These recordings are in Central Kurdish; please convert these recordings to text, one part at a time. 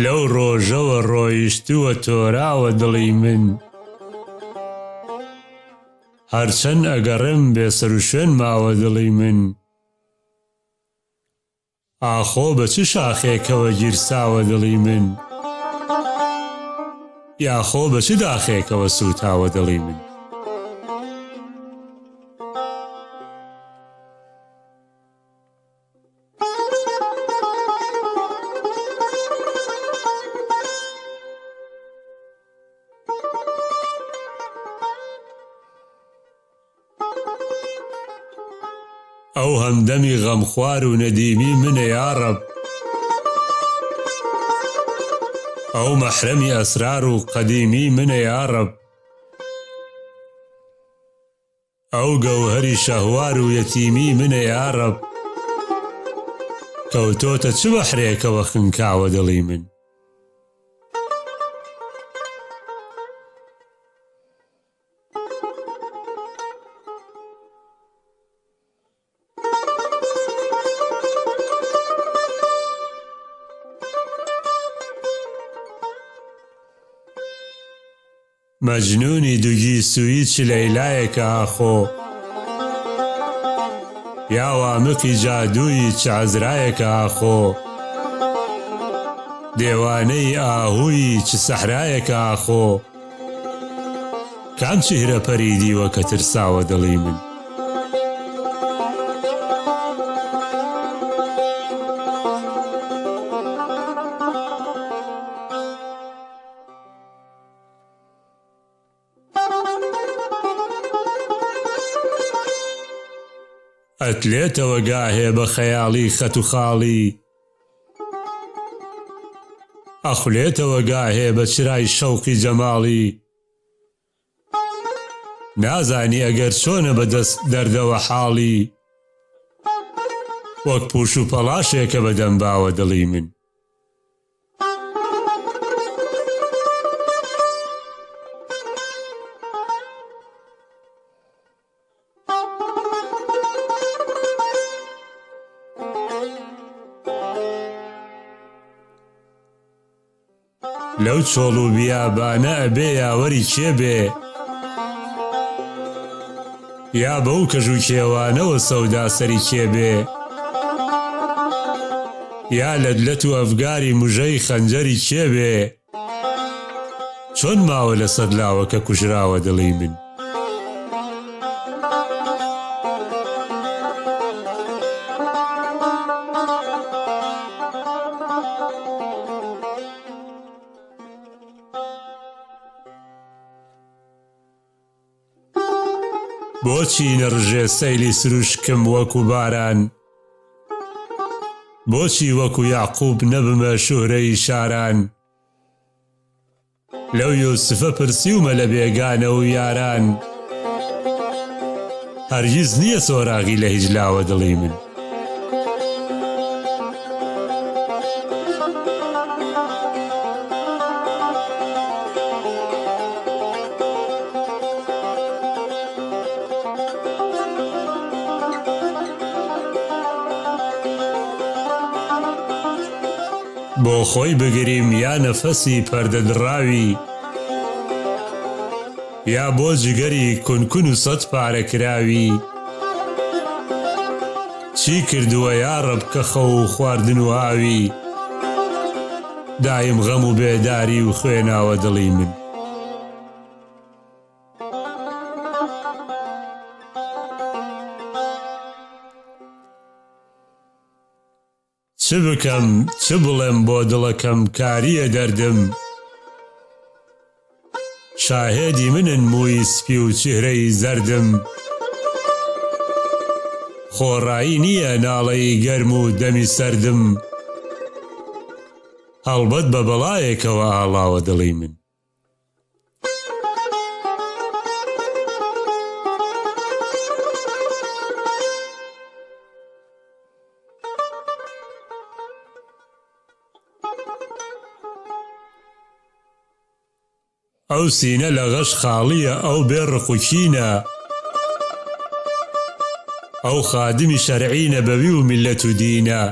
لەو ڕۆژەوە ڕۆیشتووە تۆراوە دڵی من، هەرچەند ئەگەڕێم بێسەر و شوێن ماوە دڵی من. ئاخۆ بە چ شاخێکەوە گیرساوە دڵی من، یاخۆ بە چ داخێکەوە سوتاوە دڵی من. ئەو هەمدەمی غەمخوار و نەدیمی منە یارەب، ئەو مەحرەمی ئەسرار و قەدیمی منە یارەب، ئەو گەوهەری شەهوار و یەتیمی منە یارەب، کەوتۆتە چ بەحرێکەوە خنکاوە دڵی من. مەجنونی دوگی سووی چ لەیلایەکە ئاخۆ، یا وامقی جادووی چ عەزرایەکە ئاخۆ، دێوانەی ئاهووی چ سەحرایەکە ئاخۆ، کام چیهرە پەریدیوە کە ترساوە دڵی من. ئەتلێتەوە گاهێ بە خەیاڵی خەت و خاڵی، ئەخولێتەوە گاهێ بە چرای شەوقی جەماڵی، نازانی ئەگەر چۆنە بەدەست دەردەوە حاڵی، وەک پوش و پەڵاشێکە بەدەمباوە دڵی من. لەو چۆڵ و بیابانە ئەبێ یاوەری کێ بێ، یا بەو کەژ و کێوانەوە سەودا سەری کێ بێ، یا لەدلەت و ئەفگاری موژەی خەنجەری کێ بێ، چۆن ماوە لە سەد لاوە کە کوژراوە دڵی من. بۆچی نەڕژێ سەیلی سروشکم وەکو باران، بۆچی وەکو یاعقوب نەبمە شوهرەی شاران، لەو یوسفە پرسیومە لە بێگانە و یاران، هەرگیز نییە سۆراغی لە هیچ لاوە دڵی من. بۆ خۆی بگریم یا نەفەسی پەردەدراوی، یا بۆ جگەری کونکون و سەد پارەکراوی، چی کردووە یارەب کە خەو و خواردن و ئاوی، دایم غەم و بێداری و خوێناوە دڵی من. چ بکەم چ بڵێم بۆ دڵەکەم کاریە دەردم، شاهێدی منن مووی سپی و چهرەی زەردم، خۆڕایی نییە ناڵەی گەرم و دەمی سەردم، هەڵبەت بە بەڵایەکەوە ئاڵاوە دڵی من. ئەو سینە لە غەش خاڵیە ئەو بێڕق و کینە ئەو خادمی شەرعینە بەوی و میلەت و دینە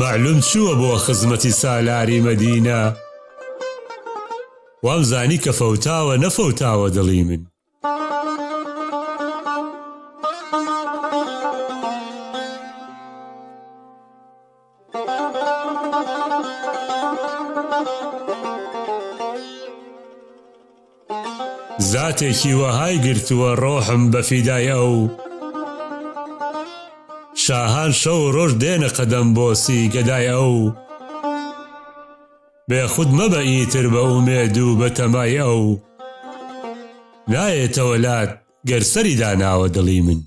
معلوم چووە بۆ خزمەتی سالاری مەدینە وام زانی کە فەوتاوە نەفەوتاوە دڵی من زاتێکی وەهای گرتووە ڕۆحم بە فیدای ئەو شاهان شەو ڕۆژ دێنە قەدەم بۆسی گەدای ئەو بێخود مەبە ئیتر بە ئومێد و بە تەمای ئەو نایێتەوە لات گەر سەری داناوە دڵی من